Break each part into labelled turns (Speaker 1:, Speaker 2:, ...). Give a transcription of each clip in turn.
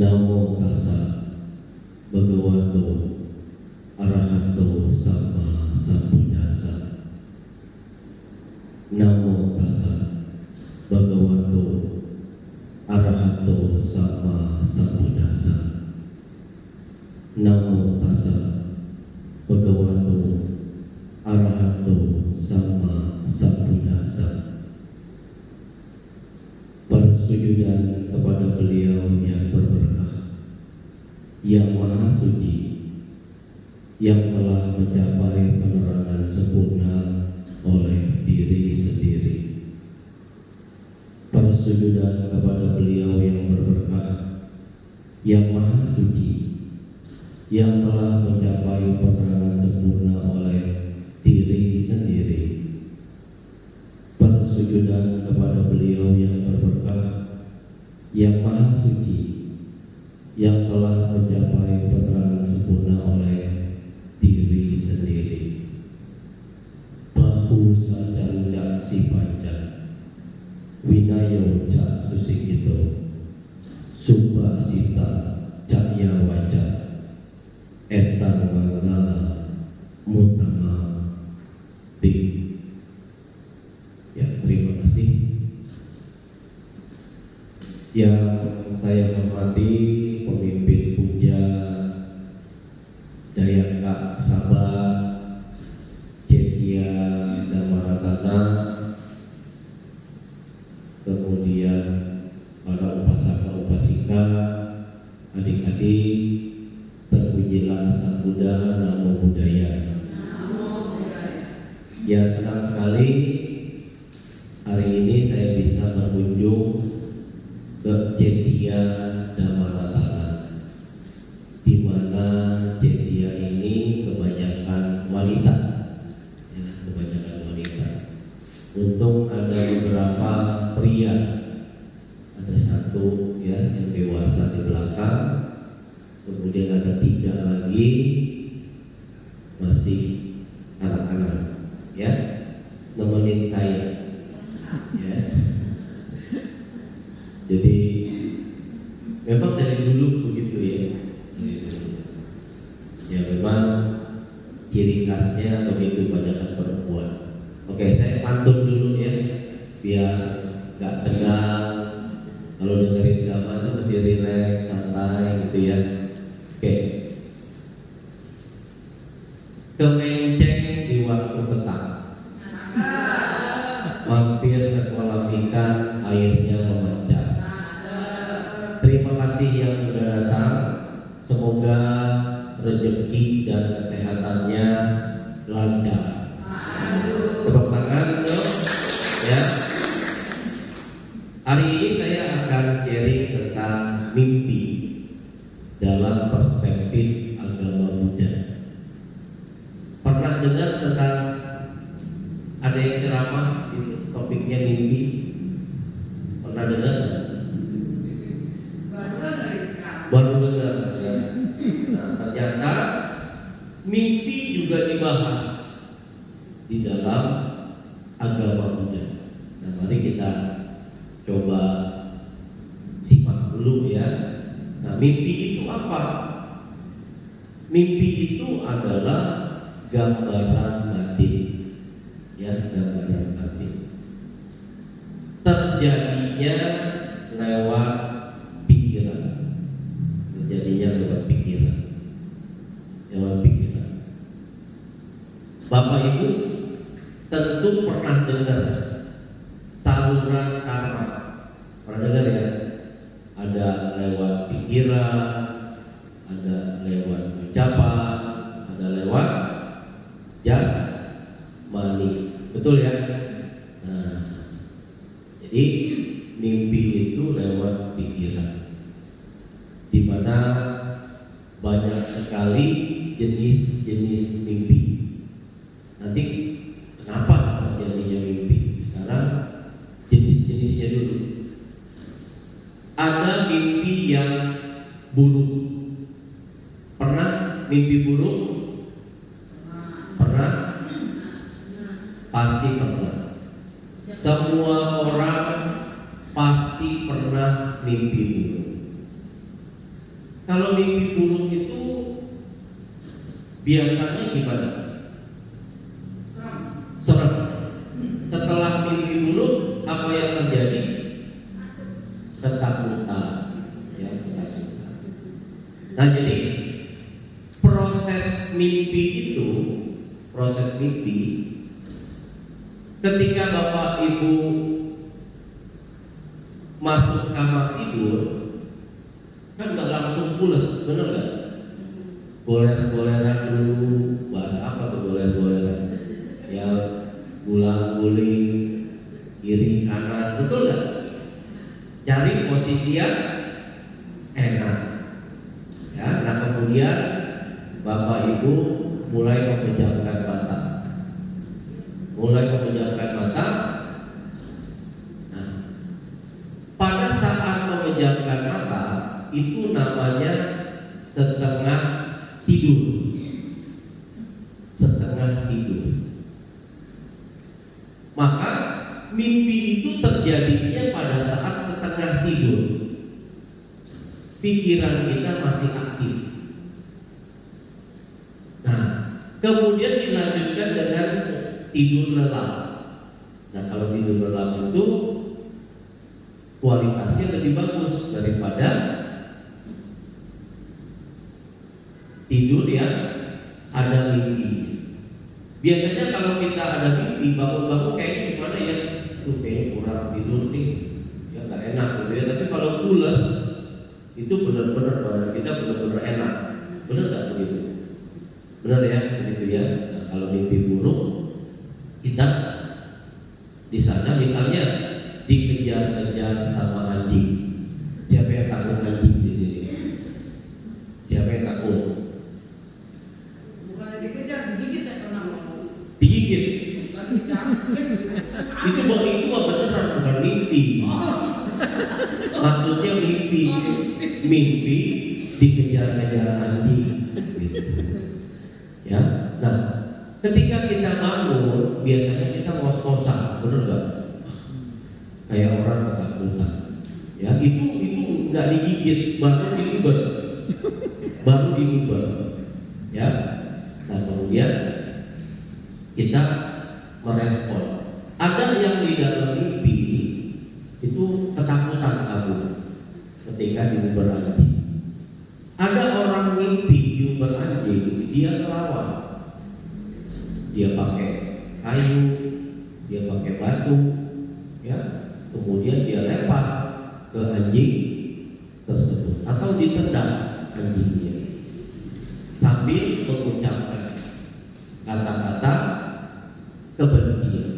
Speaker 1: Namo tassa bhagavato arahato sama sambuddhassa. Namo tassa bhagavato arahato sama sambuddhassa. Namo tassa bhagavato arahato sama sambuddhassa. Persujudan kepada beliau yang berberkah, yang maha suci, yang telah mencapai penerangan sempurna oleh diri sendiri. Persujudan kepada beliau yang berberkah, yang maha suci, yang telah mencapai penerangan sempurna oleh diri sendiri. Persujudan kepada beliau yang berberkah, yang maha suci, yang telah mencapai penerangan sempurna oleh diri sendiri. Bahu sajan jak si panjang, winayo jak susikito, subha sita cakya wajah, etan manggala mutama di. Ya, terima kasih. Yang saya hormati pemimpin puja Dayaka Sabah Cetia Damaratana, kemudian para upasaka-upasika, adik-adik, terpujilah Sang Buddha, Namo Buddhaya. Ya, senang sekali hari ini saya bisa berkunjung ke Cetia Damaratana, di mana Cetia ini kebanyakan wanita, ya, kebanyakan wanita. Untung ada beberapa pria, ada satu ya yang dewasa di belakang, kemudian ada 3 lagi masih anak-anak, ya, nemenin saya. Ya. Jadi memang dari dulu begitu ya. Ya memang ciri khasnya begitu banyakkan perempuan. Oke, saya pantun dulu ya, biar nggak tegang. Kalau dengerin gamelan itu mesti rileks, santai gitu ya. Oke. Kemenceng di waktu petang, mampir ke kolam ikan, airnya memancar. Terima kasih yang sudah datang. Semoga rezeki dan kesehatannya lancar. Tepuk tangan dong, ya. Hari ini saya akan sharing tentang mimpi dalam perspektif agama Buddha. Pernah dengar tentang ada yang ceramah itu topiknya mimpi? Pernah dengar? Baru dengar ya. Nah, ternyata mimpi juga dibahas di dalam agama Buddha. Nah, mari kita coba simak dulu ya. Nah, mimpi itu apa? Mimpi itu adalah gambaran batin. Ya, gambaran batin terjadinya lewat pikiran, lewat pikiran. Bapak Ibu tentu pernah dengar saluran karma, pernah dengar ya? Ada lewat pikiran, ada lewat ucapan, ada lewat jasmani. Betul ya? Nah, jadi mimpi itu lewat pikiran, di mana banyak sekali jenis-jenis mimpi. Nanti kenapa terjadinya mimpi? Sekarang jenis-jenisnya dulu. Ada mimpi yang buruk. Pernah mimpi buruk? Pernah? Pasti pernah. Semua orang pasti pernah mimpi buruk. Kalau mimpi buruk itu biasanya gimana? Serem. Setelah mimpi buruk, apa yang terjadi? Ketakutan. Ya, ketakutan. Nah, jadi proses mimpi ketika Bapak Ibu masuk kamar tidur, kan nggak langsung pules, bener nggak? Goler-goleran dulu, bahas apa tuh goler-goleran? Ya, gulang-guling, kiri kanan, betul nggak? Cari posisi yang enak. Ya, nah kemudian Bapak Ibu mulai memejamkan mata. Nah, pada saat memejamkan mata itu namanya setengah tidur. Maka mimpi itu terjadinya pada saat setengah tidur. Pikiran kita masih aktif. Nah, kemudian dilanjutkan dengan tidur lelap. Nah, kalau tidur lelap itu kualitasnya lebih bagus daripada tidur yang ada mimpi. Biasanya kalau kita ada mimpi, bangun-bangun kayaknya gimana ya? Tuh kayaknya kurang tidur nih, ya nggak enak gitu ya. Tapi kalau pulas itu benar-benar badan kita benar-benar enak. Benar nggak begitu? Benar ya, begitu ya. Nah, kalau mimpi buruk, kita di sana misalnya dikejar-kejar sama anjing. Siapa yang takut anjing di sini? Siapa yang takut?
Speaker 2: Bukan dikejar, digigit saya pernah ngomong.
Speaker 1: Digigit.
Speaker 2: Itu
Speaker 1: mah beneran bukan mimpi. Maksudnya mimpi dikejar-kejar anjing. Gitu. Ya, nah ketika kita bangun biasanya kita ngos-ngosan, bener nggak? Kayak orang ketakutan. Ya, itu nggak digigit, baru diuber. Ya, nah kemudian kita merespon. Ada yang di dalam mimpi itu ketakutan kabur ketika diuber anjing. Ada orang mimpi diuber anjing, dia melawan. Dia pakai kayu, dia pakai batu, ya, kemudian dia lempar ke anjing tersebut atau ditendang anjingnya sambil mengucapkan kata-kata kebencian.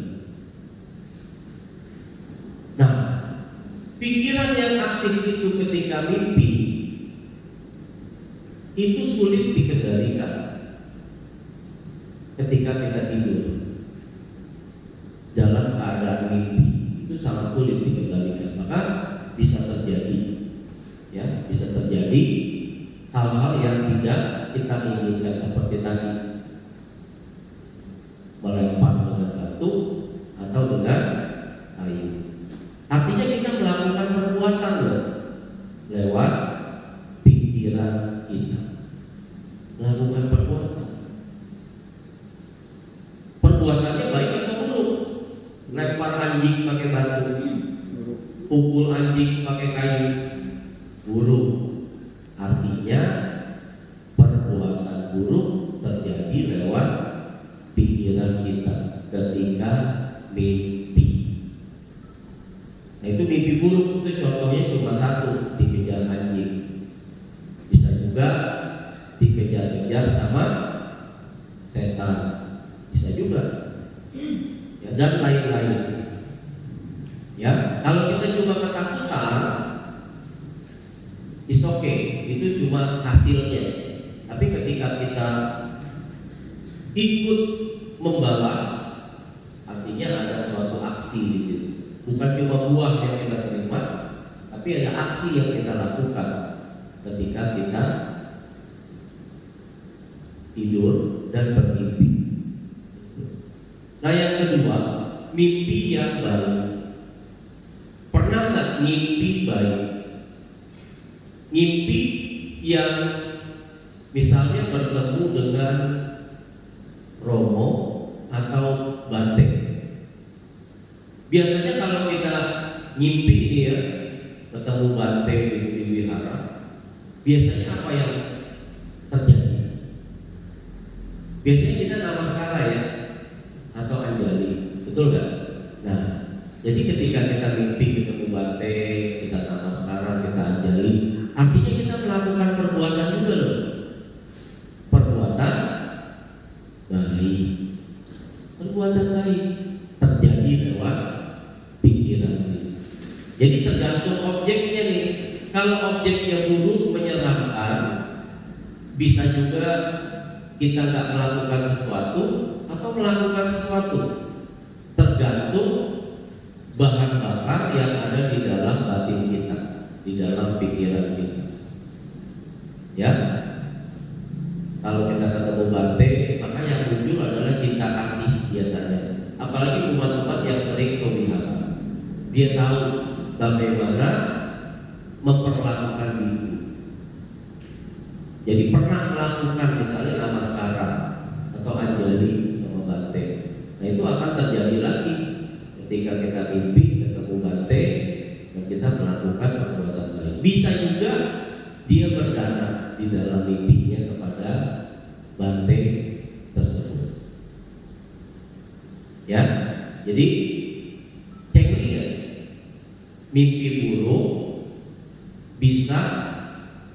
Speaker 1: Nah, pikiran yang aktif itu ketika mimpi itu sulit dikendalikan. Ketika kita tidur dalam keadaan mimpi itu sangat sulit dikendalikan, maka bisa terjadi hal-hal yang tidak kita inginkan seperti tadi, melempar dengan batu atau dengan kayu. Artinya kita melakukan perbuatan lewat pikiran kita, melakukan perbuatannya baik atau buruk. Lempar anjing pakai batu, pukul anjing pakai kayu, buruk. Artinya perbuatan buruk terjadi lewat pikiran kita ketika mimpi. Nah, itu mimpi buruk itu contohnya cuma satu, dikejar anjing. Bisa juga dikejar-kejar sama setan, bisa juga, ya, dan lain-lain. Ya, kalau kita cuma ketakutan, it's okay, itu cuma hasilnya. Tapi ketika kita ikut membalas, artinya ada suatu aksi di situ. Bukan cuma buah yang kita terima, tapi ada aksi yang kita lakukan ketika kita tidur dan bermimpi. Nah, yang kedua, mimpi yang baik. Pernah nggak mimpi baik? Mimpi yang misalnya bertemu dengan Romo atau Bante. Biasanya kalau kita ngimpi ini ya, ketemu Bante di wihara, biasanya apa yang terjadi? Biasanya kita namaskara ya, atau anjali, betul nggak? Nah, jadi ketika kita mimpi ketemu Bante, kita namaskara, kita anjali, artinya kita melakukan perbuatan juga loh. Perbuatan baik. Perbuatan baik terjadi lewat pikiran kita. Jadi tergantung objeknya nih. Kalau objeknya buruk menyeramkan, bisa juga kita nggak melakukan sesuatu atau melakukan sesuatu. Tergantung bahan bakar yang ada di dalam batin kita, di dalam pikiran kita. Ya, kalau kita ketemu Bante, maka yang muncul adalah cinta kasih biasanya. Apalagi umat-umat yang sering memihara, dia tahu bagaimana memperlakukan biku. Jadi pernah melakukan misalnya namaskara atau anjali sama Bante. Nah itu akan terjadi lagi ketika kita mimpi ketemu Bante dan kita melakukan perbuatan baik. Bisa juga dia berdana di dalam mimpinya kepada Bante tersebut. Ya, jadi cek lihat, mimpi buruk bisa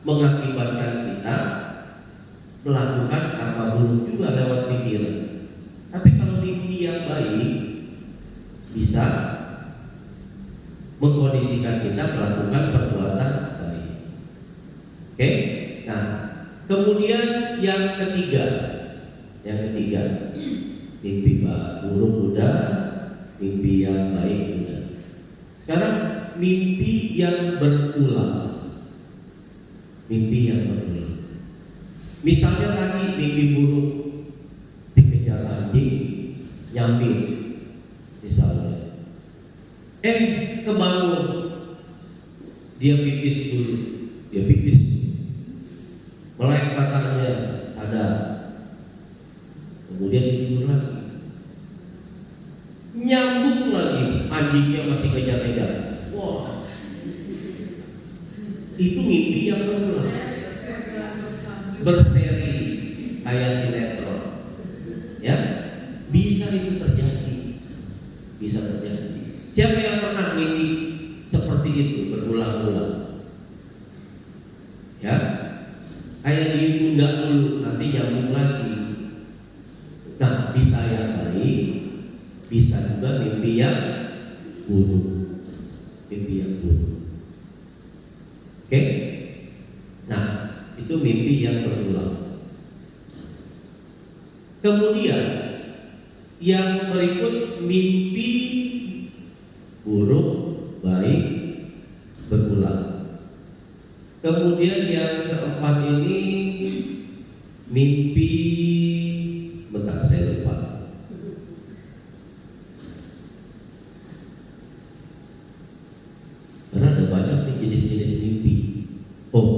Speaker 1: mengakibatkan kita melakukan karma buruk juga lewat pikiran. Tapi kalau mimpi yang baik bisa mengkondisikan kita melakukan perbuatan baik. Oke? Nah, kemudian yang ketiga, mimpi buruk udah, mimpi yang baik udah. Sekarang mimpi yang berulang. Mimpi yang berulang. Misalnya tadi mimpi buruk dikejar anjing, nyambil, misalnya. Kebangun, dia pipis dulu, melek matanya, sadar, kemudian tidur lagi, nyambung lagi, anjingnya masih kejar-kejar. Wah, itu mimpi yang berulang, berseri kayak sinetron. Ya, bisa itu terjadi, bisa terjadi. Siapa yang pernah mimpi seperti itu berulang-ulang? Ya, kayak ditunda dulu, nanti nyambung lagi. Nah, bisa yang baik, bisa juga mimpi yang buruk. Mimpi yang buruk. Oke? Nah, itu mimpi yang berulang. Kemudian yang berikut mimpi buruk, baik, berulang. Kemudian yang keempat ini mimpi, bentar saya lupa. Karena ada banyak nih jenis-jenis mimpi. Oh,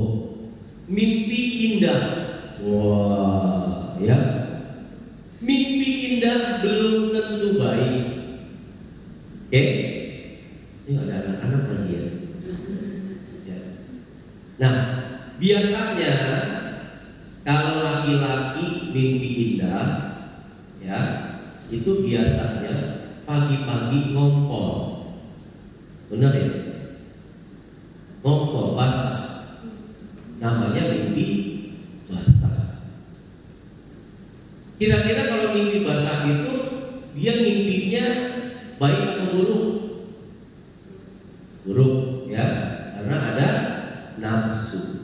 Speaker 1: mimpi indah. Wah, ya. Mimpi indah belum tentu baik. Oke? Ini ada anak-anak lagi ya. Nah, biasanya kalau laki-laki mimpi indah, ya, itu biasanya pagi-pagi ngompol. Benar ya? Ngompol basah. Namanya mimpi basah. Kira-kira kalau mimpi basah itu dia mimpinya baik atau buruk? Buruk, ya, karena ada nafsu.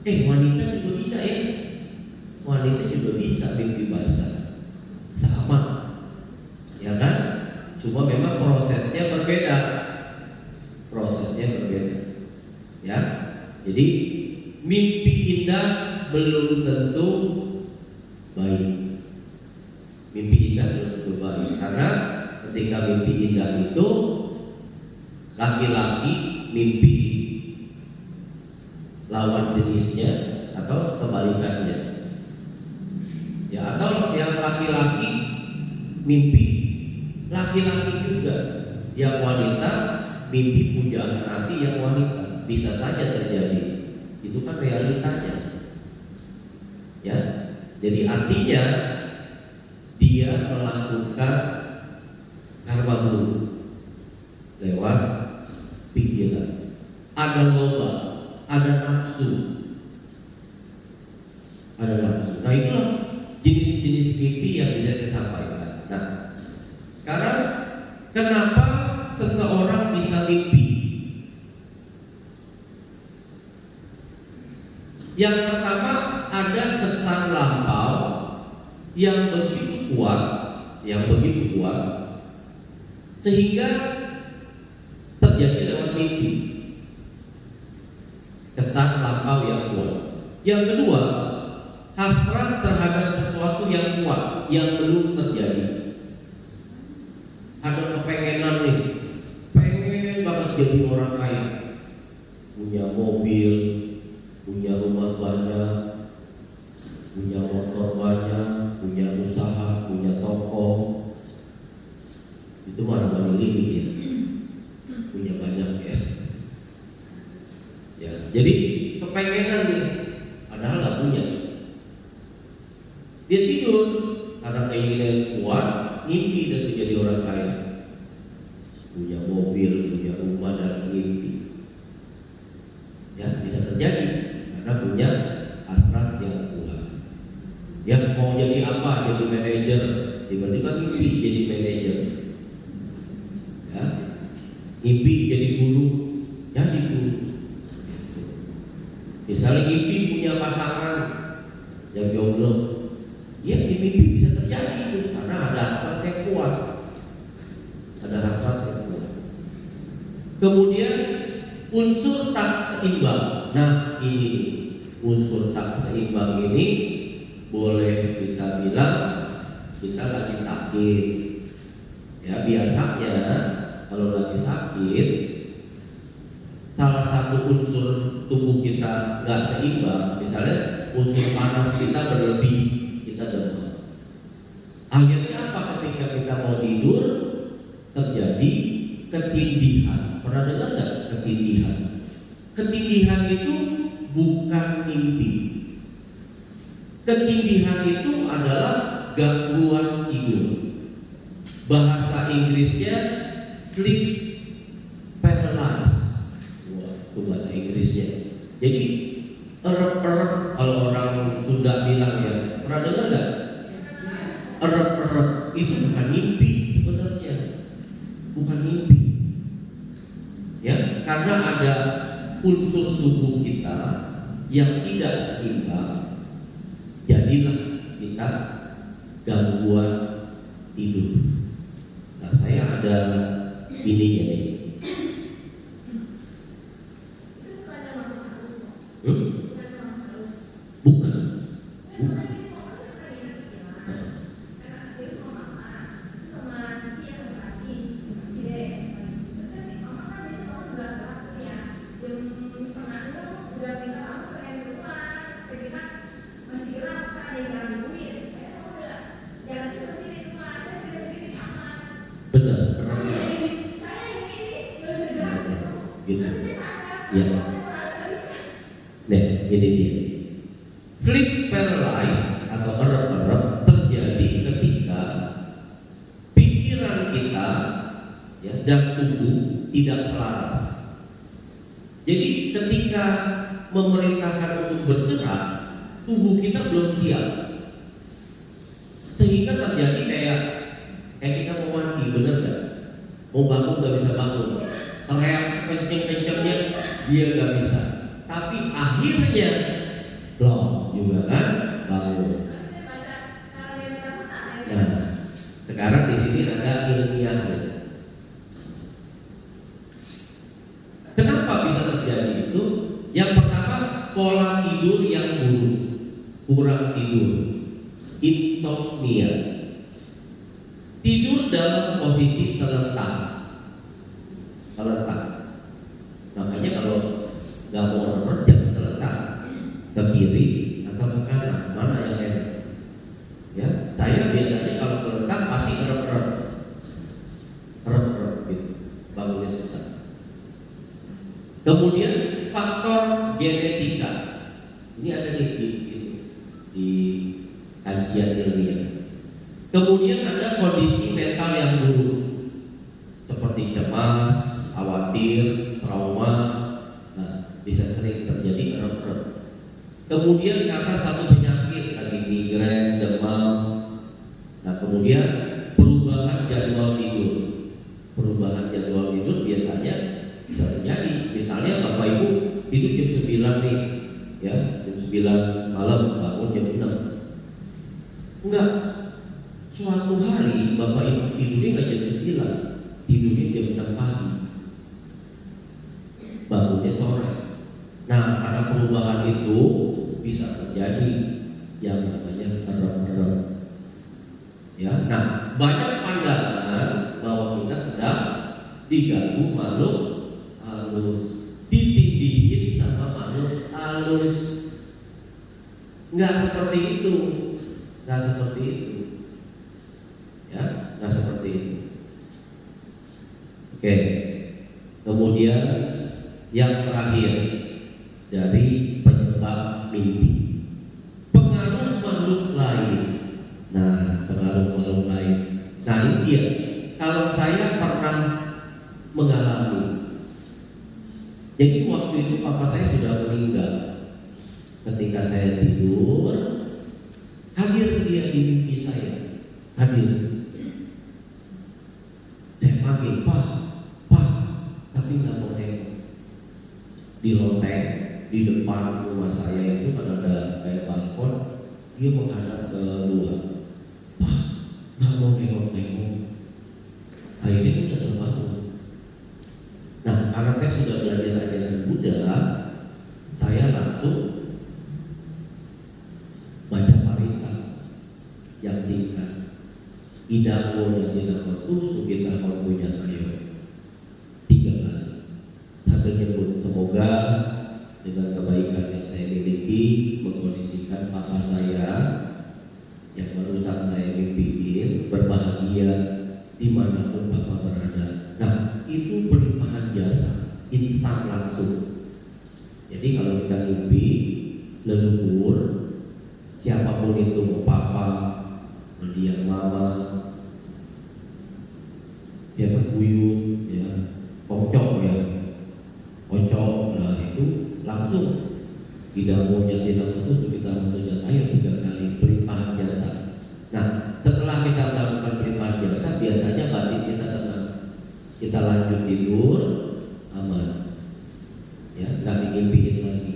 Speaker 1: Wanita juga bisa ya. Wanita juga bisa mimpi basah. Sama, ya kan? Cuma memang prosesnya berbeda. Ya, jadi mimpi indah belum tentu baik. Mimpi indah belum tentu baik karena ketika mimpi indah itu laki-laki mimpi lawan jenisnya atau kebalikannya. Ya, atau yang laki-laki mimpi laki-laki juga, yang wanita mimpi pujaan hati yang wanita, bisa saja terjadi. Itu kan realitanya. Ya, jadi artinya dia melakukan karma buruk lewat pikiran. Ada loba, ada nafsu, ada nafsu. Nah, itulah jenis-jenis mimpi yang bisa saya sampaikan. Nah, sekarang kenapa seseorang bisa mimpi? Yang pertama, ada kesan lampau yang begitu kuat, sehingga terjadi lewat mimpi. Kesan lampau yang kuat. Yang kedua, hasrat terhadap sesuatu yang kuat yang belum terjadi. Ada kepengenan nih, pengen banget jadi orang kaya, punya mobil, punya rumah banyak, punya motor banyak, punya usaha, punya toko. Itu mana ini ya, punya banyak ya. Ya, jadi kepengenan nih, padahal nggak punya. Dia tidur karena keinginan kuat, mimpi dan menjadi orang kaya, punya mobil, punya rumah dan mimpi. Ya, bisa terjadi karena punya hasrat yang kuat. Ya, mau jadi apa? Jadi manajer, tiba-tiba mimpi jadi manajer. Ya, mimpi jadi guru, jadi guru. Misalnya mimpi punya pasangan yang jomblo, ya di mimpi bisa terjadi itu karena ada hasrat yang kuat, Kemudian unsur tak seimbang. Nah, ini unsur tak seimbang ini boleh kita bilang kita lagi sakit. Ya, biasanya kalau lagi sakit, salah satu unsur tubuh kita nggak seimbang. Misalnya unsur panas kita berlebih, kita demam. Akhirnya apa? Ketika kita mau tidur terjadi ketindihan. Pernah dengar nggak ketindihan? Ketindihan itu bukan mimpi. Ketindihan itu adalah gangguan tidur. Bahasa Inggrisnya sleep paralysis. Wah, itu bahasa Inggrisnya. Jadi erep-erep, kalau orang Sunda bilang ya. Pernah dengar nggak? Erep-erep itu bukan mimpi sebenarnya. Bukan mimpi. Ya, karena ada unsur tubuh kita yang tidak seimbang, jadilah kita gangguan tidur. Nah, saya ada ininya nih. Bukan. Benar, gitu. Ya. Nih, ini dia. Sleep paralysis atau erep-erep terjadi ketika pikiran kita ya, dan tubuh tidak selaras. Jadi ketika memerintahkan untuk bergerak, tubuh kita belum siap, sehingga terjadi kayak kita mau mati, bener gak? Mau bangun gak bisa bangun, teriak sekenceng-kencengnya dia gak bisa. Tapi akhirnya loh juga kan bangun. Nah, sekarang di sini ada ilmiahnya. Kenapa bisa terjadi itu? Yang pertama, pola tidur yang buruk, kurang tidur, insomnia. Tidur dalam posisi terletak. Makanya kalau nggak mau jangan terletak ke kiri atau ke kanan, mana yang enak? Ya, saya biasanya kalau kelentang pasti erep-erep gitu, bangunnya susah. Kemudian faktor genetika, ini ada di kajian ilmiah. Kemudian ada kondisi mental yang buruk, seperti cemas, khawatir, trauma. Nah, bisa sering terjadi erep-erep. Kemudian karena satu penyakit lagi migrain, demam. Nah, kemudian perubahan jadwal tidur. Perubahan jadwal tidur biasanya bisa terjadi. Misalnya Bapak Ibu tidur jam 9 nih, ya, jam 9 malam, bangun jam 6. Enggak. Suatu hari Bapak Ibu tidurnya nggak jam 9, tidurnya jam 6 pagi, bangunnya sore. Nah, karena perubahan itu bisa terjadi yang namanya erep-erep. Ya, nah, banyak pandangan bahwa kita sedang diganggu makhluk halus, ditindihin sama makhluk halus. Nggak seperti itu, nggak seperti itu. Ya, nggak seperti itu. Oke. Kemudian yang terakhir dari penyebab mimpi, pengaruh makhluk lain. Nah, pengaruh makhluk lain. Nah, ini dia. Kalau saya pernah mengalami, jadi waktu itu papa saya sudah meninggal. Ketika saya tidur, hadir dia di mimpi saya, hadir. Saya panggil, Pak, tapi nggak mau nengok. Di loteng di depan rumah saya itu kan ada kayak balkon, dia menghadap ke luar. Pak, nggak mau nengok. Akhirnya udah terbangun. Nah, karena saya sudah belajar ajaran Buddha, saya langsung baca parita yang singkat. Idamo yang tidak putus, kita punya tayo. 3 kali. Sambil nyebut, semoga dengan kebaikan yang saya miliki mengkondisikan papa saya yang barusan saya mimpiin berbahagia dimanapun papa berada. Nah, itu pelimpahan jasa, instan langsung. Jadi kalau kita mimpi leluhur, siapapun itu, papa, mendiang mama, siapa buyut, ya, pocong, nah itu langsung tidak mau tidak putus, kita punya ayo 3 kali pelimpahan jasa. Nah, setelah kita melakukan pelimpahan jasa, biasanya batin kita tenang, kita lanjut tidur aman, ya, nggak mimpiin lagi.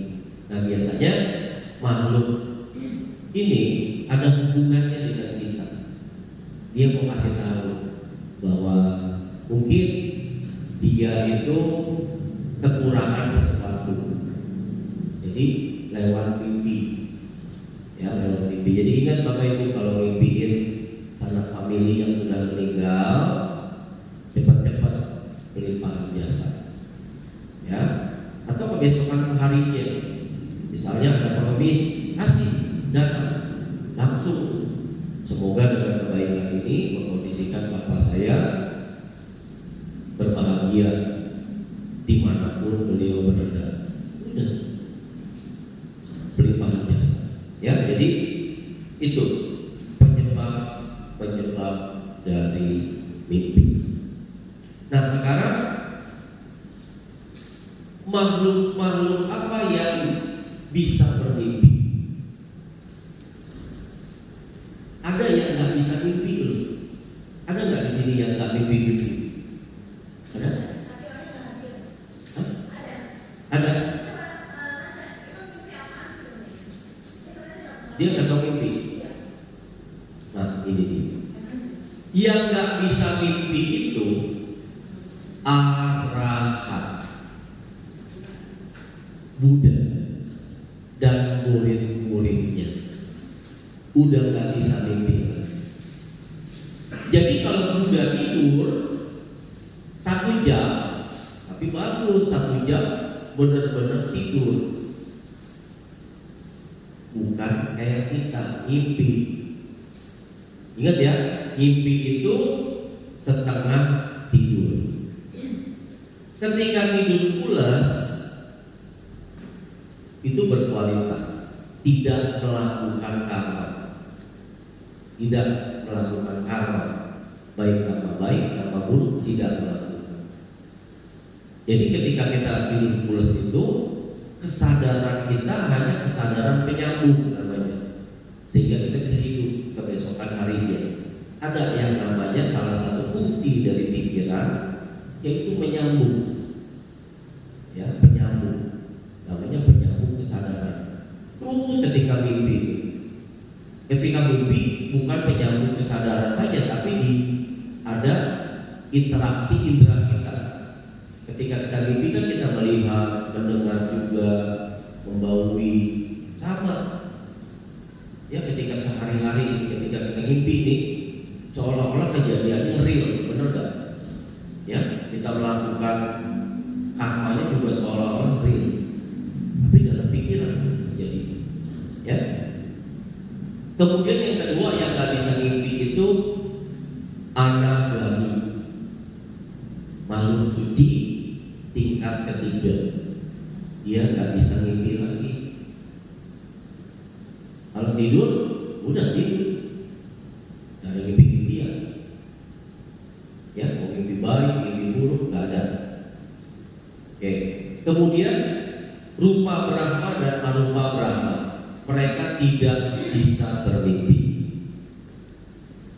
Speaker 1: Nah, biasanya makhluk ini ada hubungannya dengan kita. Dia mau kasih tahu bahwa mungkin dia itu kekurangan sesuatu. Jadi lewat mimpi, ya, lewat mimpi. Jadi ingat Bapak Ibu kalau mimpiin anak famili yang sudah meninggal, cepat-cepat pelimpahan jasa, ya. Atau kebesokan harinya, misalnya ada pengemis, kasih datang langsung. Semoga dengan kebaikan ini mengkondisikan bapak saya berbahagia dimanapun beliau berada. Udah pelimpahan jasa. Ya, jadi itu penyebab dari mimpi. Nah, sekarang makhluk-makhluk apa yang bisa bermimpi? Ada yang nggak bisa mimpi loh. Ada nggak di sini yang nggak mimpi? Ada? Hah? Ada? Dia nggak tahu mimpi. Nah, ini dia. Yang nggak bisa mimpi itu arahat, Buddha dan murid-muridnya. Udah nggak bisa mimpi lagi. Jadi kalau Buddha tidur 1 jam, tapi bagus 1 jam benar-benar tidur. bukan kayak kita ngimpi. Ingat ya, ngimpi itu setengah tidur. Ketika tidur pulas itu berkualitas, tidak melakukan karma, tidak melakukan karma, baik karma baik, karma buruk tidak melakukan. Jadi ketika kita tidur pulas itu, kesadaran kita hanya kesadaran penyambung namanya, sehingga kita bisa hidup kebesokan harinya. Ada yang namanya salah satu fungsi dari pikiran, yaitu menyambung, ya penyambung, namanya penyambung kesadaran. Terus ketika mimpi bukan penyambung kesadaran saja, tapi ada interaksi indera kita. Ketika kita mimpi kan kita melihat, mendengar juga, membaui, sama. Ya ketika sehari-hari, ketika kita mimpi ini, seolah-olah kejadiannya real, benar gak? Ya, kita melakukan karmanya juga seolah-olah real, tapi dalam pikiran terjadi. Ya. Kemudian yang kedua yang nggak bisa mimpi itu anagami, makhluk suci tingkat ketiga. Dia nggak bisa mimpi lagi. Kalau tidur, udah tidur, nggak ada mimpi-mimpian. Ya, mau mimpi baik, mimpi buruk nggak ada. Oke. Kemudian rupa Brahma dan arupa Brahma, mereka tidak bisa bermimpi.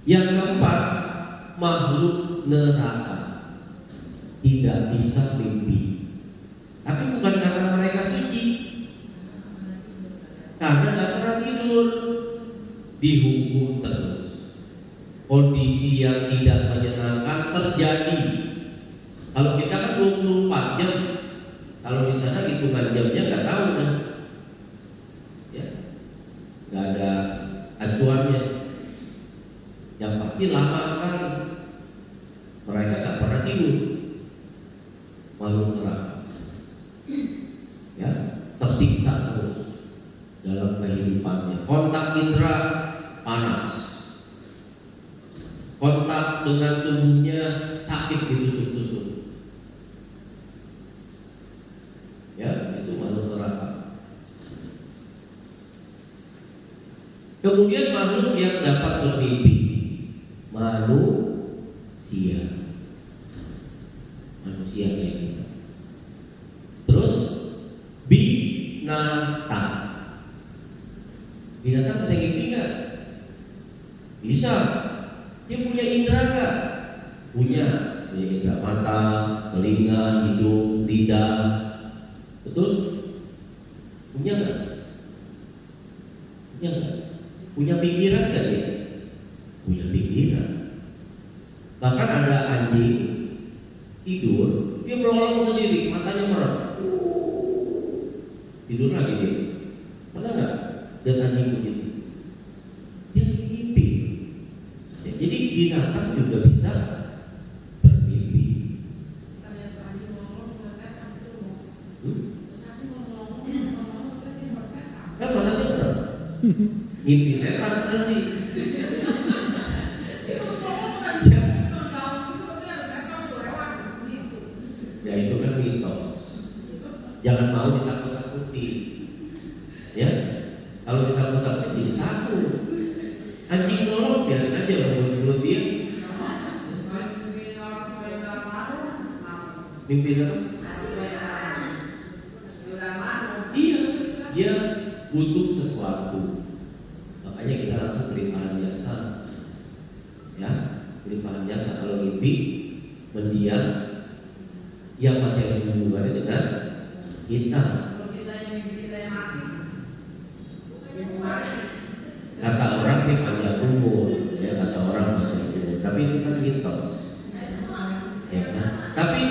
Speaker 1: Yang keempat, makhluk neraka tidak bisa mimpi. Tapi bukan karena mereka suci, karena nggak pernah tidur, dihukum terus. Kondisi yang tidak menyenangkan terjadi. Kalau kita kan 24 jam, kalau di sana hitungan jamnya nggak tahu kan, ya, nggak ada acuannya. Yang pasti lama sekali. Mereka nggak pernah tidur. Makhluk neraka, ya, tersiksa terus dalam kehidupannya. Kontak indera panas, kontak dengan tubuhnya sakit ditusuk-tusuk. Ya, itu makhluk neraka. Kemudian makhluk yang dapat bermimpi, manusia kayak kita. Terus binatang bisa ngimpi nggak? Bisa. Dia punya indera nggak? Punya indera mata, telinga, hidung, lidah. Betul? Punya nggak? Punya nggak? Punya pikiran nggak dia? Punya pikiran. Bahkan ada anjing tidur, dia melolong sendiri, matanya merem. Tidur lagi dia. Pernah nggak lihat anjing begitu? Dia lagi mimpi. Ya, jadi binatang juga bisa bermimpi. Kan matanya merem. Mimpi setan nanti. Ya itu kan mitos. Jangan mau ditakut-takuti. Ya, kalau ditakut-takuti takut. Anjing nolong biarin aja mulut dia. Mimpi apa? Iya, dia butuh sesuatu. Makanya kita langsung pelimpahan jasa. Ya, pelimpahan jasa kalau mimpi mendiam. Yang masih ada hubungannya dengan kita. Kata orang sih panjang umur, ya kata orang panjang umur. Tapi itu kan mitos, ya kan? Tapi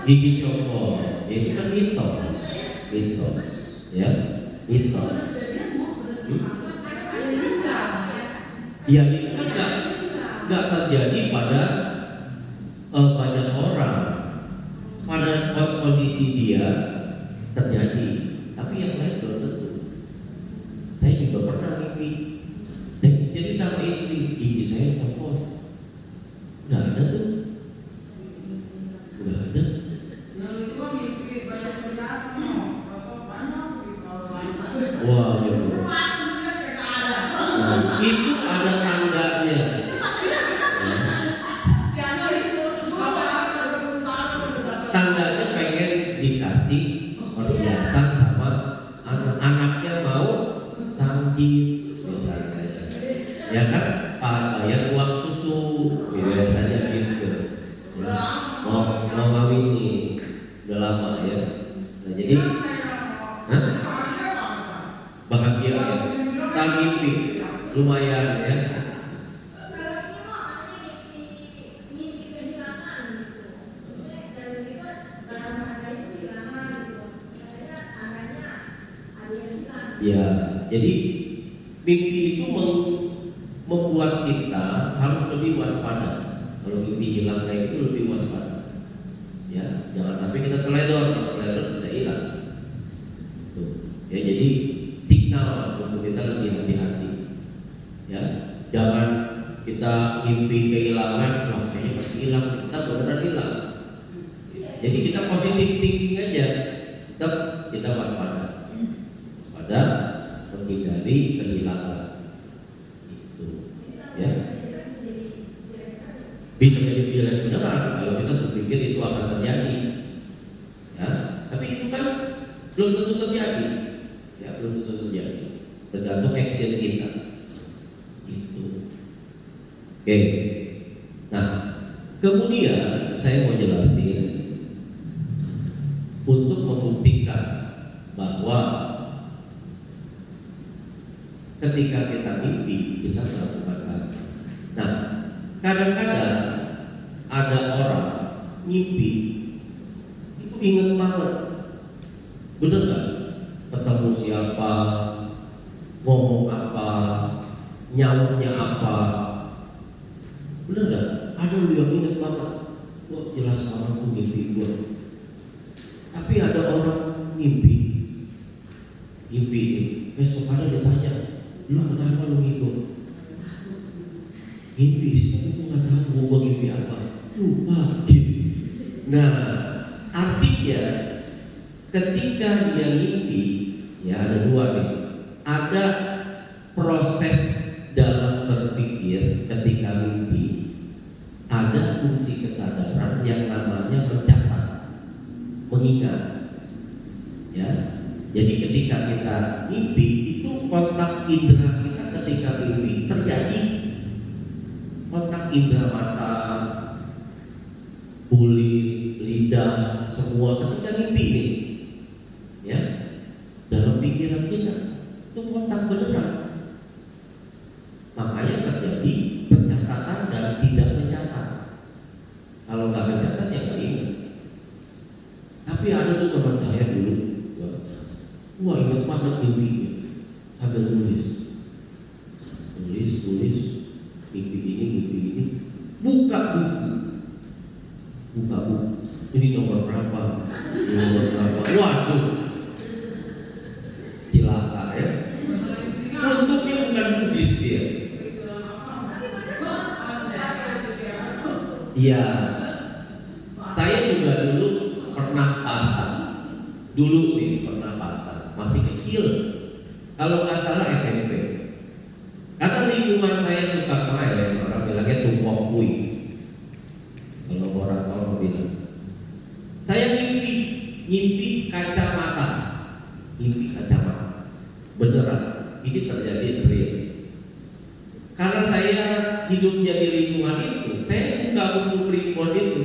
Speaker 1: gigi copot, ya itu kan mitos, ya mitos. Ya itu kan nggak terjadi pada banyak orang. Pada kondisi dia terjadi, tapi yang lain belum tentu. laki-laki. Jadi sama istri, gigi saya copot. Nggak ada tuh. Nggak ada. Wah, gitu. Nah, itu ada tangganya. Tangganya pengen dikasih perhiasan sama anak-anaknya mau sakit misalnya. Ya kan, bayar uang susu biasanya gitu. Ya. Mau ngawini udah lama ya. Nah, jadi bahagia ya. Tak mimpi lumayan ya. Ya, jadi mimpi itu membuat kita harus lebih waspada. Kalau mimpi hilang kayak itu lebih waspada. Ya, jangan sampai kita teledor, kalau teledor bisa hilang. Tuh. Ya, jadi signal untuk kita lebih hati-hati. Ya, jangan kita mimpi kehilangan, wah kayaknya pasti hilang, kita beneran hilang. Jadi kita positif thinking aja, tetap kita waspada. Pada menghindari kehilangan itu, ya. Bisa jadi pilihan beneran kalau kita berpikir itu akan terjadi, ya. Tapi itu kan belum tentu terjadi, ya belum tentu terjadi. Tergantung action kita. Itu. Oke. Nah, kemudian saya mau jelasin untuk membuktikan bahwa ketika kita mimpi, kita melakukan. Nah, kadang-kadang ada orang mimpi itu ingat banget, bener nggak? Ketemu siapa, ngomong apa, nyautnya apa, bener nggak? Ada yang ingat banget, wah jelas orang tuh mimpi gue. Tapi ada orang mimpi besok ada ditanya, lu kenapa lu ngikut? Mimpi sih, tapi gue gak tahu gue mimpi apa. Lupa gitu. Nah, artinya ketika dia mimpi, ya ada dua nih. Ada proses dalam berpikir ketika mimpi. Ada fungsi kesadaran yang namanya mencatat, mengingat. Ya. Jadi ketika kita mimpi, itu kontak indera kita ketika mimpi terjadi. Kontak indera mata, kulit, lidah, semua ketika mimpi ini, ya, dalam pikiran kita itu kontak beneran. Makanya terjadi pencatatan dan tidak mencatat. Kalau nggak mencatat ya nggak ingat. Tapi ada tuh teman saya dulu, wah ingat banget mimpinya, sambil nulis, mimpi ini, buka buku, ini nomor berapa, waduh, cilaka ya. Untungnya bukan Buddhis dia. Iya, saya juga dulu pernah pasang, masih kecil, kalau nggak salah SMP. Karena lingkungan saya suka main, orang bilangnya tumpok kui. Kalau orang tahu bilang, saya ngimpi kacamata, beneran. Ini terjadi real. Karena saya hidupnya di lingkungan itu, saya buka buku primbon itu,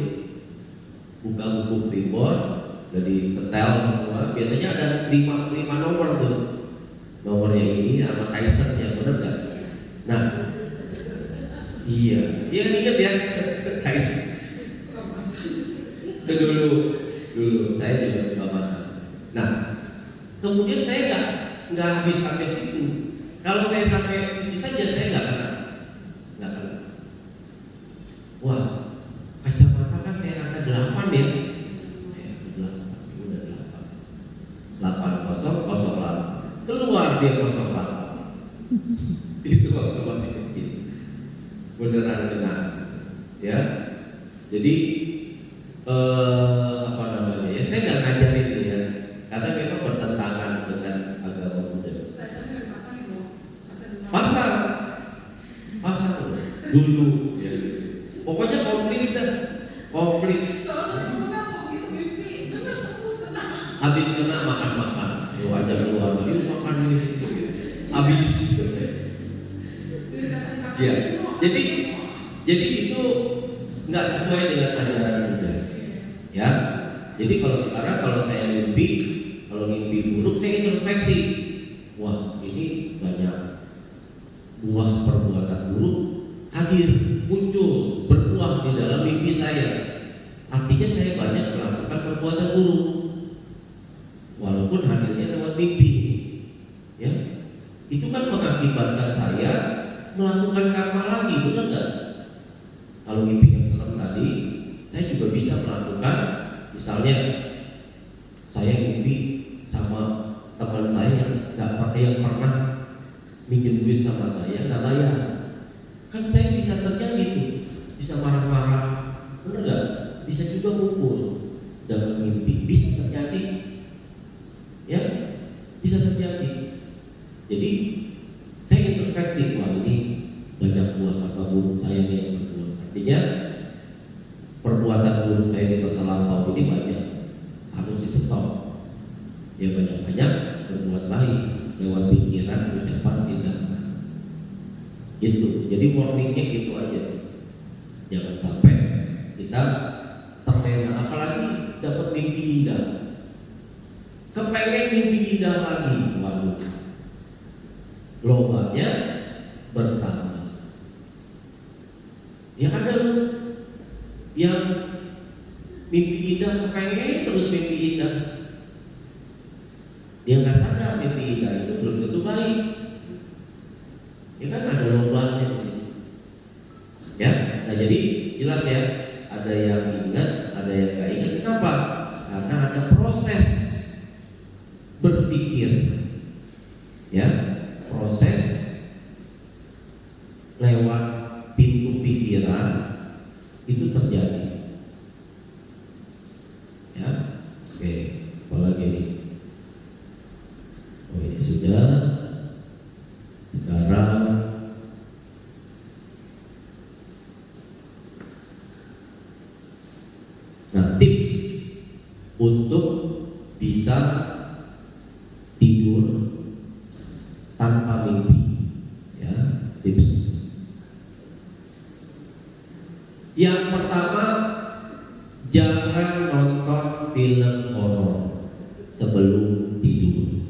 Speaker 1: dari setel semua. Biasanya ada 5 nomor tuh. Nomornya ini sama Kaisernya, bener nggak? Nah, iya inget ya, Kaiser. Itu dulu saya juga suka masak. Nah, kemudian saya nggak habis sampai situ. Kalau saya sampai situ saja saya nggak kena. Wah, kacamata kan kayak angka 8 ya. 8 keluar dia 08. Itu waktu masih kecil. Beneran kena. Ya. Jadi apa namanya ya? Saya nggak ngajarin ini ya, karena memang bertentangan dengan agama Buddha.
Speaker 2: Saya nggak pasang itu.
Speaker 1: Pasang dulu ya. Pokoknya komplit dah, komplit. Habis kena makan. Lu aja keluar, yuk makan ini. Habis. Ya, jadi itu nggak sesuai dengan ajaran Buddha. Ya, jadi kalau saya mimpi buruk, saya introspeksi. Wah, ini banyak buah perbuatan buruk hadir, muncul, berbuah di dalam mimpi saya. Artinya saya banyak melakukan perbuatan buruk, walaupun hadirnya lewat mimpi. Ya, itu kan mengakibatkan saya melakukan karma lagi, benar nggak? Kalau mimpi yang serem tadi, saya juga bisa melakukan, misalnya saya mimpi sama teman saya yang pernah minjem duit sama saya nggak bayar, kan saya bisa terjadi tuh, bisa marah-marah, benar nggak? Bisa juga mukul dalam mimpi, bisa terjadi, ya, bisa terjadi. Jadi saya introspeksi, wah ini banyak buah kata buruk saya yang berbuat. Artinya perbuatan buruk saya di masa lampau ini banyak, harus di stop. Ya banyak-banyak berbuat baik lewat pikiran, ucapan, tindakan. Gitu. Jadi warningnya gitu aja. Jangan sampai kita terlena, apalagi dapat mimpi indah. Kepengen mimpi indah lagi, waduh. Lombanya bertambah. Ya ada loh yang mimpi indah, kepengen terus mimpi indah. Dia nggak sadar mimpi indah itu belum tentu baik. Ya kan ada lombanya di sini. Ya, nah jadi jelas ya, ada yang ingat, ada yang nggak ingat. Kenapa? Karena ada proses berpikir, ya, proses lewat pintu pikiran itu terjadi. Ya, oke, apalagi ini? Oh ini sudah. Sekarang nah, tips untuk bisa tidur tanpa mimpi, ya, tips. Yang pertama, jangan nonton film horor sebelum tidur.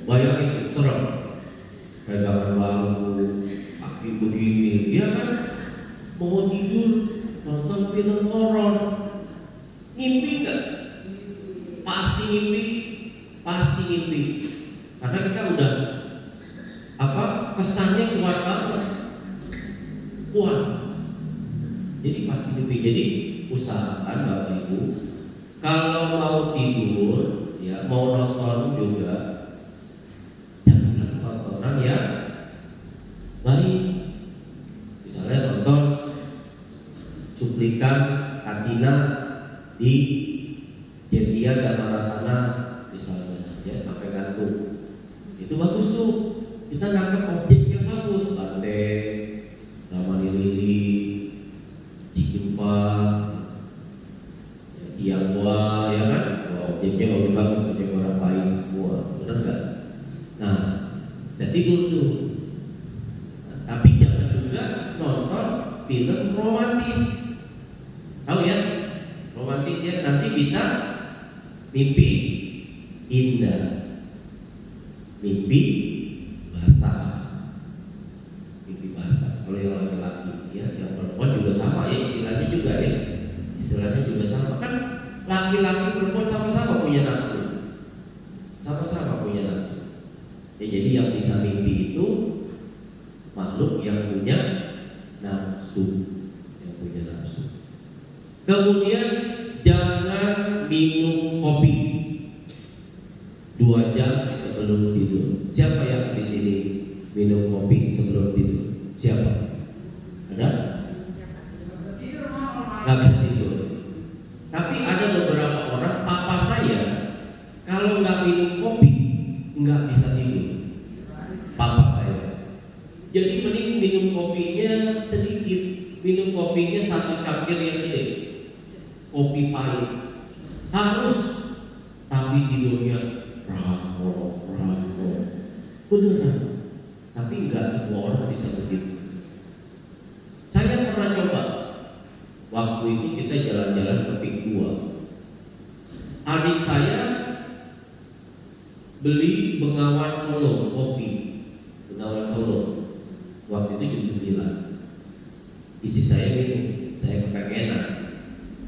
Speaker 1: Bayangin serem, pegangan bambu, kaki begini, dia kan mau tidur nonton film horor, ngimpi nggak? Pasti ngimpi, karena kita udah kesannya kuat banget, kuat. Jadi pasti ngimpi. Jadi usahakan Bapak Ibu kalau mau tidur, ya mau nonton juga, jangan tontonan yang baik. Misalnya nonton cuplikan Katina di Jendia Gamaratana misalnya, ya sampai gantung. Itu bagus tuh, kita nangkep objek yang bagus, Banteng, Ramani Lili, Cikimpa, Tiangwa, ya kan? Wah, objeknya bagus, objek orang baik semua, benar nggak? Nah, jadi tidur tuh. Nah, tapi jangan juga nonton film romantis. Tahu ya? Romantis ya, nanti bisa mimpi indah, mimpi basah. Kalau yang laki-laki, ya, yang perempuan juga sama ya, istilahnya juga ya, istilahnya juga sama kan. Laki-laki perempuan sama-sama punya nafsu, sama-sama punya nafsu. Ya, jadi yang bisa mimpi itu makhluk yang punya nafsu, yang punya nafsu. Kemudian jangan minum kopi. 2 jam sebelum tidur. Siapa yang di sini minum kopi sebelum tidur? Siapa? Ada? Nggak bisa tidur. Tapi ada beberapa orang, papa saya kalau nggak minum kopi nggak bisa tidur. Papa saya. Jadi mending minum kopinya sedikit, minum kopinya 1 cangkir yang gede, kopi pahit harus, tapi tidurnya rangkok, beneran. Tapi nggak semua orang bisa begitu. Saya pernah coba. Waktu itu kita jalan-jalan ke Pik 2. Adik saya beli Bengawan Solo kopi, Bengawan Solo. Waktu itu jam 9. Isi saya minum, saya kepengenan.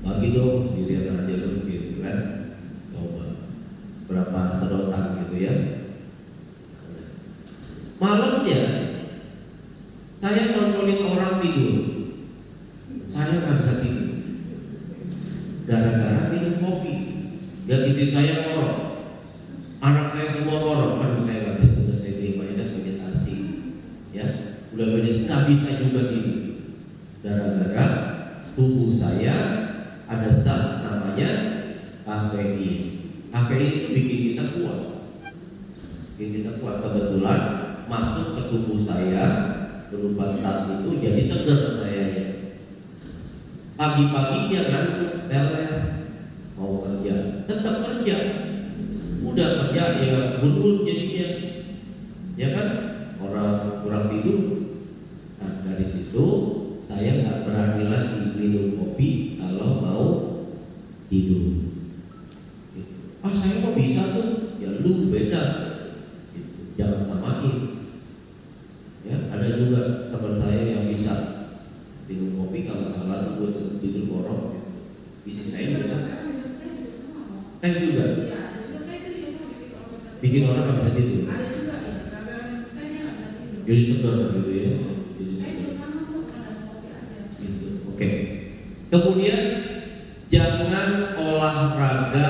Speaker 1: Bagi dong sendirian aja dulu gitu kan. Coba berapa sedotan gitu ya. Malamnya saya nontonin orang tidur, saya nggak bisa tidur gara-gara minum kopi. Dan istri saya ngorok, anak saya semua ngorok. Aduh saya nggak bisa, udah saya diam aja, meditasi, ya udah meditasi nggak bisa juga tidur gara-gara tubuh saya ada zat namanya kafein. Kafein itu bikin kita kuat, kebetulan masuk ke tubuh saya berupa zat itu, jadi seger saya. Pagi-paginya kan teler, mau kerja, tetap kerja, udah kerja ya buru-buru jadinya, ya kan, orang kurang tidur. Nah dari situ saya nggak berani lagi minum kopi kalau mau tidur. Saya kok bisa tuh, ya lu beda, jangan samain. Ya, ada juga teman saya yang bisa minum kopi kalau salah tuh buat tidur borok. Isi saya juga. Teh juga. Bikin orang nggak bisa tidur. Jadi segar gitu ya. Jadi segar. Gitu. Oke. Kemudian jangan olahraga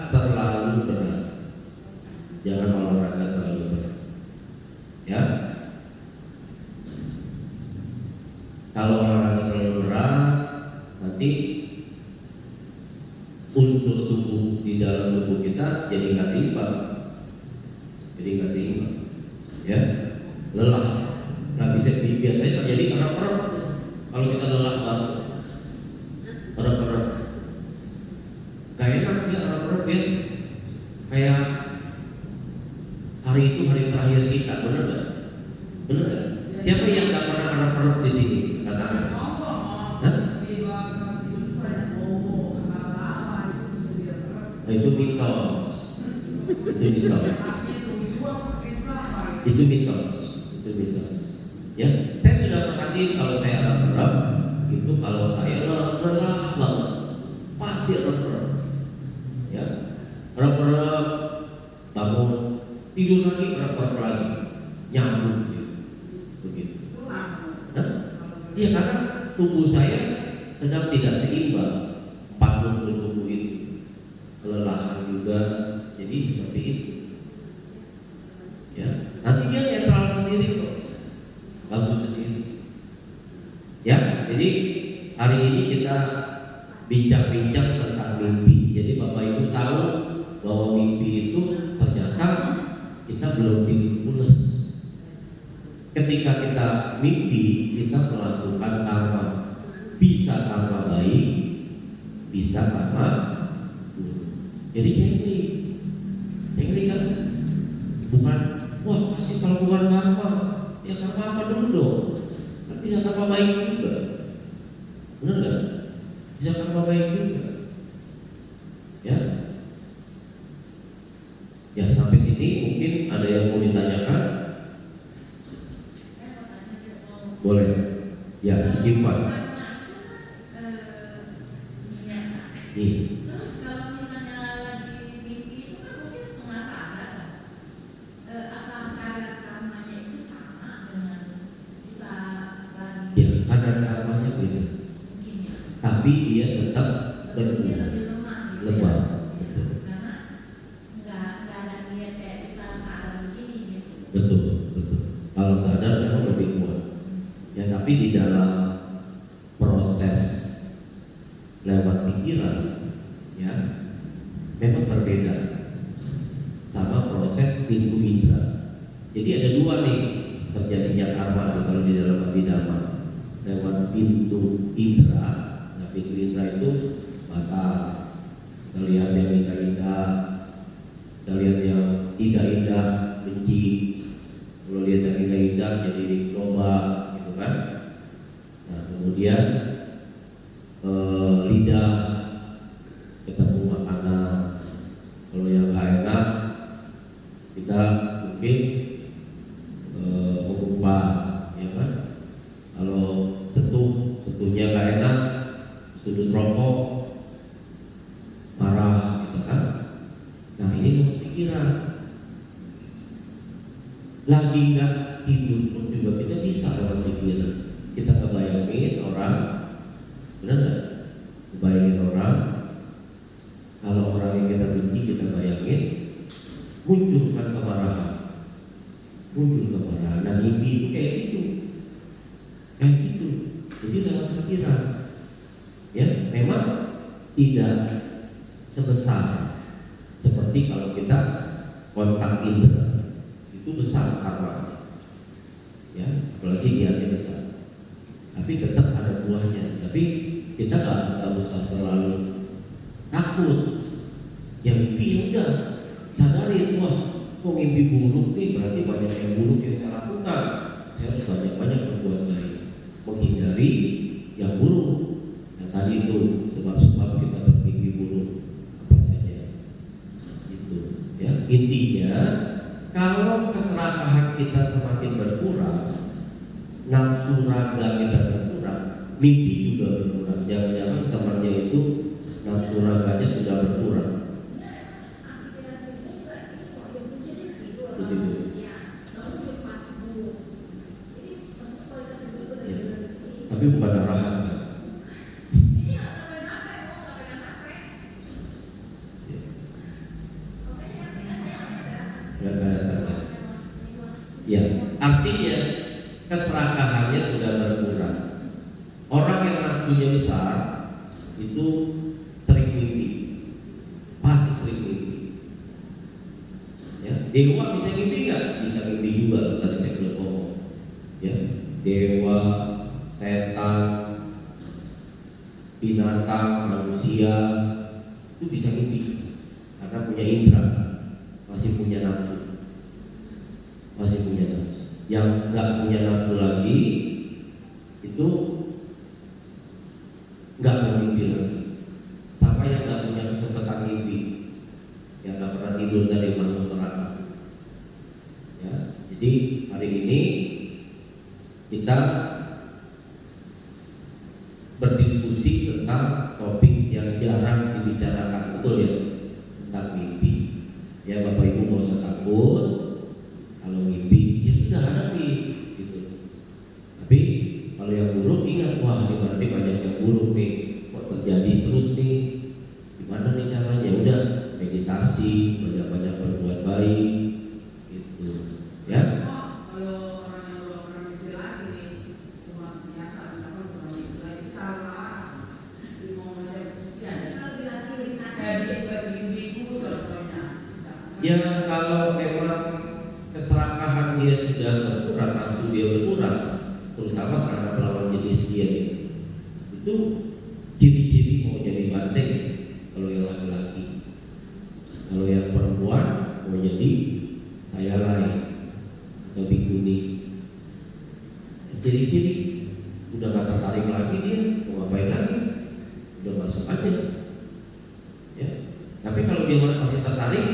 Speaker 1: terlalu berat. Jangan olahraga terlalu berat. Ya. Kalau olahraga terlalu berat, nanti unsur tubuh di dalam tubuh kita jadi nggak seimbang. Ya, lelah. Nggak bisa, biasanya terjadi kerap-kerap. Kalau kita lelah banget, kerap-kerap. Gak enak ya kerap-kerap ya. Kayak hari itu hari terakhir kita, benar nggak? Benar nggak? Siapa yang nggak pernah kerap-kerap di sini? Katakan. Hah? Nah, itu mitos. Itu mitos. Ya, saya sudah perhatiin kalau saya kerap-kerap itu, kalau saya lelah banget pasti kerap-kerap. Ya, kerap-kerap bangun tidur lagi, kerap-kerap lagi nyambung gitu. Begitu. Iya, karena tubuh saya sedang tidak seimbang, 4 unsur tubuh itu, kelelahan juga, jadi seperti itu. Ya, nanti dia netral sendiri kok, bagus sendiri. Ya, jadi hari ini kita bincang-bincang tentang mimpi. Jadi Bapak Ibu tahu bahwa mimpi itu ternyata kita belum tidur pulas. Ketika kita mimpi, kita melakukan karma. Bisa karma baik, bisa karma buruk. Jadi teknik kan bukan, wah pasti kalau bukan karma, ya karma apa dulu dong? Kan bisa karma baik juga, benar nggak? Bisa karma baik juga. Ya sampai sini mungkin ada yang mau ditanyakan? Boleh. Ya, Ivan.
Speaker 3: Terus kalau misalnya lagi mimpi itu kan mungkin setengah sadar, apa kadar karmanya itu sama dengan kita lagi?
Speaker 1: Ya, kadar karmanya beda.
Speaker 3: Mungkin ya.
Speaker 1: Tapi dia tetap
Speaker 3: Dia lebih lemah. Gitu
Speaker 1: lemah.
Speaker 3: ya. Karena nggak ada niat
Speaker 1: Betul, betul. Kalau sadar memang lebih kuat. Ya, tapi di dalam proses lewat pikiran, ya, memang berbeda sama proses pintu indera. Jadi ada dua nih terjadinya karma kalau di dalam abhidhamma, lewat pintu indera. Nah, pintu indera itu mata, kita lihat yang indah-indah, kita lihat yang tidak indah, benci. Kalau lihat yang indah-indah jadi lomba, gitu kan? Nah, kemudian lidah ketemu makanan. Kalau yang nggak enak, kita mungkin mengumpat, ya kan? Kalau sentuhnya nggak enak, sudut rokok, marah, gitu kan? Nah, ini lewat pikiran. Lagi nggak tidur pun juga kita bisa lewat pikiran. Kita kebayangin orang, benar nggak? Kebayangin orang. Kalau orang yang kita benci kita bayangin, munculkan kemarahan, Nah, mimpi itu kayak gitu. Jadi lewat pikiran. Ya, memang tidak sebesar seperti kalau kita kontak indera. Itu besar karmanya, ya, apalagi niatnya besar. Tapi tetap ada buahnya. Tapi kita nggak usah terlalu takut. Yang mimpi ya udah sadarin, wah, kok mimpi buruk nih, berarti banyak yang buruk yang saya lakukan. Saya harus banyak-banyak berbuat baik, menghindari yang buruk. Yang tadi itu sebab-sebab kita bermimpi buruk apa saja. Itu, ya, intinya. Kalau keserakahan kita semakin berkurang, nafsu raga kita berkurang, mimpi juga berkurang. Jangan-jangan temannya itu nafsu raganya sudah berkurang. Begitu. Ya. Tapi bukan arahan kan? Ya, artinya keserakahannya sudah berkurang. Orang yang nafsunya besar itu sering mimpi, pasti sering mimpi. Ya, dewa bisa mimpi nggak? Bisa mimpi juga. Tadi saya belum ngomong. Ya, dewa, setan, binatang, manusia itu bisa mimpi karena punya indera, masih punya nafsu. Yang nggak punya nafsu lagi itu nggak bermimpi lagi. Sampai yang nggak punya kesempatan mimpi, yang nggak pernah tidur dari masuk neraka. Ya, jadi hari ini kita berdiskusi tentang topik yang jarang dibicarakan, betul ya, tentang mimpi. Ya, Bapak Ibu nggak usah takut. Kalau mimpi, ya sudah hadapi, gitu. Tapi kalau yang buruk ingat, wah ini berarti banyak yang buruk nih, kok terjadi terus nih. Gimana nih caranya? Udah meditasi, banyak-banyak berbuat baik, gitu. Ya.
Speaker 2: Kalau orang yang belum pernah mimpi lagi nih, cuma biasa misalkan pernah mimpi lagi, kalah di mau macam sosial. Saya bikin mimpiku contohnya.
Speaker 1: Ya, kalau memang keserakahan dia sudah berkurang, nafsu dia berkurang, terutama karena melawan jenis dia itu ciri-ciri mau jadi banteng. Kalau yang laki-laki, kalau yang perempuan mau jadi saya lain atau bikuni. Ciri-ciri udah gak tertarik lagi dia, mau ngapain lagi, udah masuk aja. Ya, tapi kalau dia masih tertarik,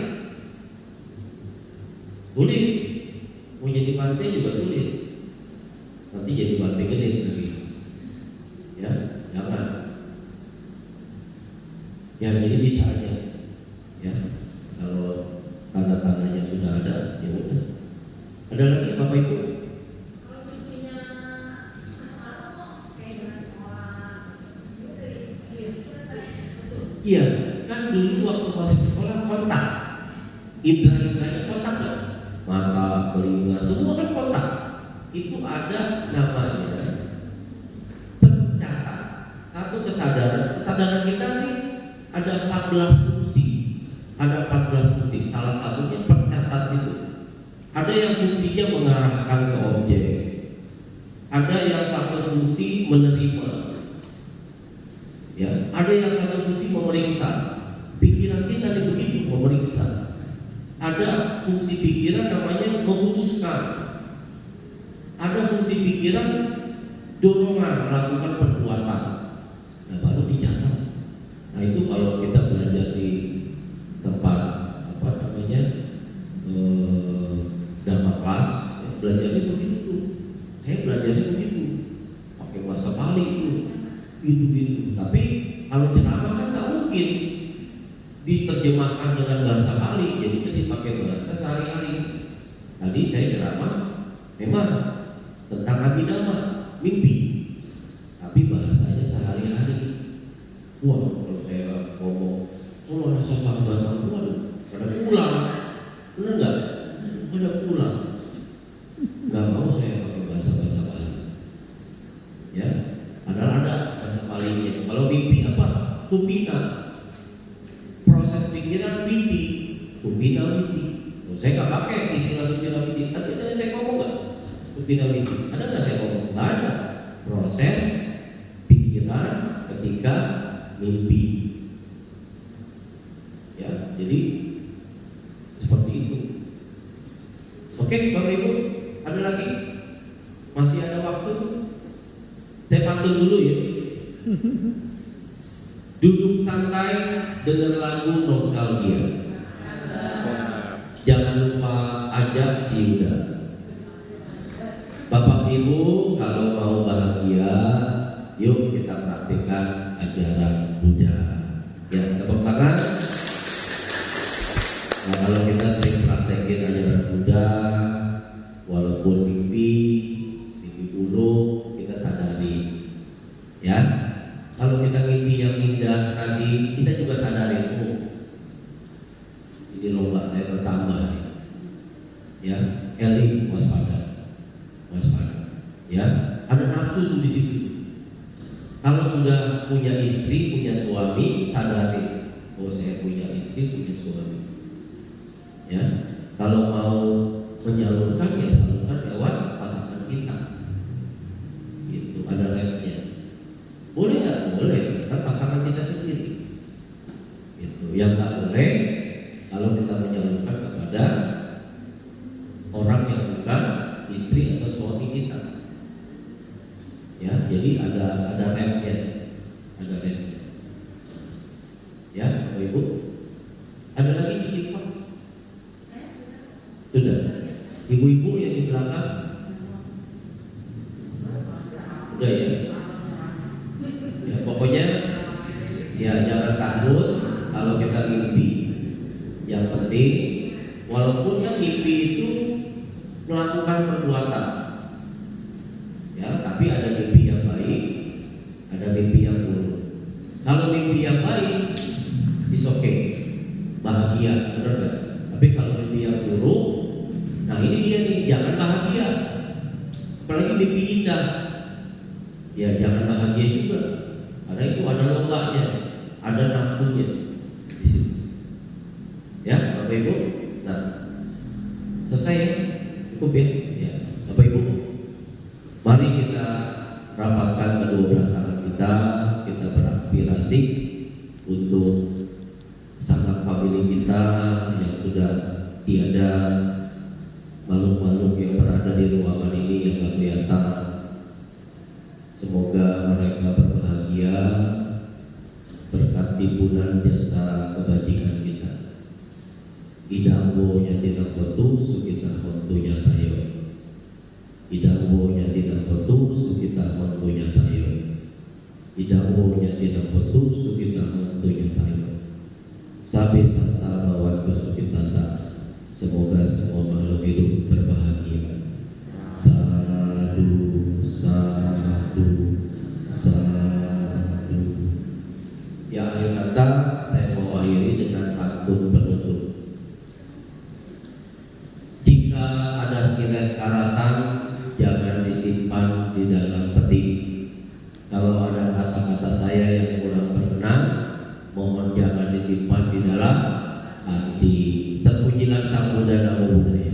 Speaker 1: sulit. Mau jadi pantai juga sulit. Nanti jadi pantai gede lagi. Ya, jangan. Ya, jadi bisa aja. Ya, kalau tanda-tandanya sudah ada, ya udah. Ada lagi Bapak Ibu?
Speaker 3: Kalau mimpinya masalah kok kayak dengan sekolah,
Speaker 1: Iya, kan dulu waktu masih sekolah kontak. Indra-indranya kontak kan? Mata, telinga, itu ada namanya pencatat. Satu kesadaran kita nih ada 14 fungsi. Ada 14 fungsi. Salah satunya pencatat itu. Ada yang fungsinya mengarahkan ke objek. Ada yang satu fungsi menerima. Ya, ada yang satu fungsi memeriksa. Pikiran kita itu begitu, memeriksa. Ada fungsi pikiran namanya memutuskan. Ada fungsi pikiran dorongan melakukan perbuatan. Nah, baru dicatat. Nah, itu kalau kita belajar di tempat Dharma kelas, belajarnya begitu. Saya belajarnya begitu. Pakai bahasa Bali itu. Gitu. Tapi kalau ceramah kan nggak mungkin diterjemahkan dengan bahasa Bali, jadi mesti pakai bahasa sehari-hari. Tadi saya ceramah memang tentang abhidhamma, mimpi, tapi bahasanya sehari-hari. Wah, kalau saya ngomong, rasa sahabat waduh, pada pulang, benar nggak? Pada pulang, nggak mau saya pakai bahasa Bali. Ya, padahal ada bahasa Balinya. Kalau mimpi apa? Supina. Proses pikiran witi, supina witi. Saya nggak pakai istilah supina witi. Tapi tadi saya ngomong nggak? Supina witi. Ada nggak saya ngomong? Nggak ada. Proses pikiran ketika mimpi. Ya, jadi seperti itu. Oke, Bapak Ibu, ada lagi? Masih ada waktu? Saya pantun dulu ya. Duduk santai dengan lagu nostalgia. Jangan lupa ajak si Yuda. Bapak Ibu kalau mau bahagia, yuk kita praktikkan ajaran Buddha. Ya, tepuk tangan. Nah, kalau kita sering praktekin ajaran Buddha, walaupun mimpi buruk, kita sadari. Ya, kalau kita mimpi yang indah tadi, kita juga sadari, oh, ini lomba saya bertambah. Ya, Eli waspada. Ya, ada nafsu tuh di situ. Kalau sudah punya istri, punya suami, sadari, oh saya punya istri, punya suami. Ya, kalau mau menyalurkan ya salurkan lewat pasangan kita. Itu ada remnya. Boleh nggak? Boleh, kan pasangan kita sendiri. Itu yang nggak boleh kalau kita menyalurkan kepada orang yang bukan istri atau suami kita. Ya, jadi ada remnya, Ya, Bapak Ibu, ada lagi cilik Pak? Sudah. Ibu-ibu yang di belakang, udah ya. Ya, pokoknya ya jangan takut kalau kita mimpi. Yang penting, walaupun yang mimpi itu melakukan perbuatan, ya, tapi ada mimpi yang baik, ada mimpi yang buruk. Kalau mimpi yang baik, is okay, bahagia, benar nggak? Tapi kalau mimpi yang buruk, nah ini dia nih, jangan bahagia. Apalagi mimpi indah, ya jangan bahagia juga. Karena itu ada lombanya, ada nafsunya di situ. Ya, Bapak Ibu, nah selesai ya, cukup ya. Ya, Bapak Ibu, mari kita rapatkan kedua belah tangan kita beraspirasi untuk sanak famili kita yang sudah tiada, makhluk-makhluk yang berada di ruangan ini yang tidak kelihatan. Semoga mereka berbahagia berkat timbunan jasa kebajikan kita. Idambo nya tidak betul, sukita hontunya tayo. Idambo nya tidak betul, sukita hontunya tayo. Idambo nya tidak betul, sukita hontunya tayo. Sabi serta bawa kesukitata. Semoga semua makhluk hidup berbahagia. Sadu, sadu, sadu. Ya, akhir kata saya mau akhiri dengan pantun penutup. jangan disimpan di dalam peti. Kalau ada kata-kata saya yang kurang berkenan, mohon jangan disimpan di dalam hati. Terpujilah Sang Buddha, Namo Buddhaya.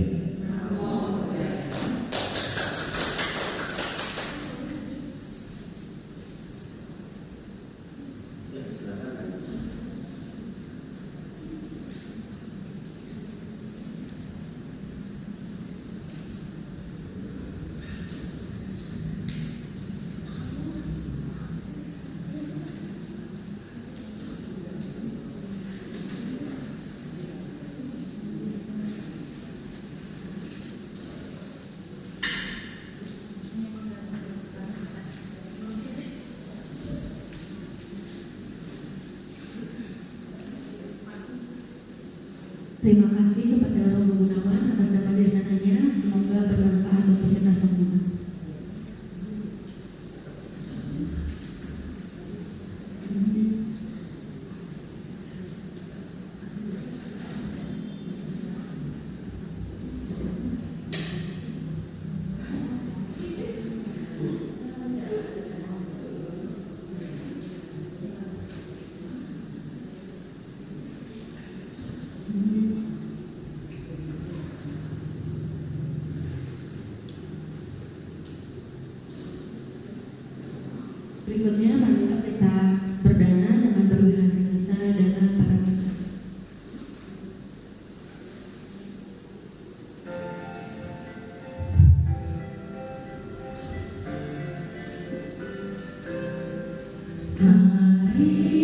Speaker 4: Terima kasih kepada Romo Gunawan atas dapat desananya. Semoga bermanfaat untuk kita semua. Berikutnya marilah kita berdana dengan berwihara kita dana paramita. Mari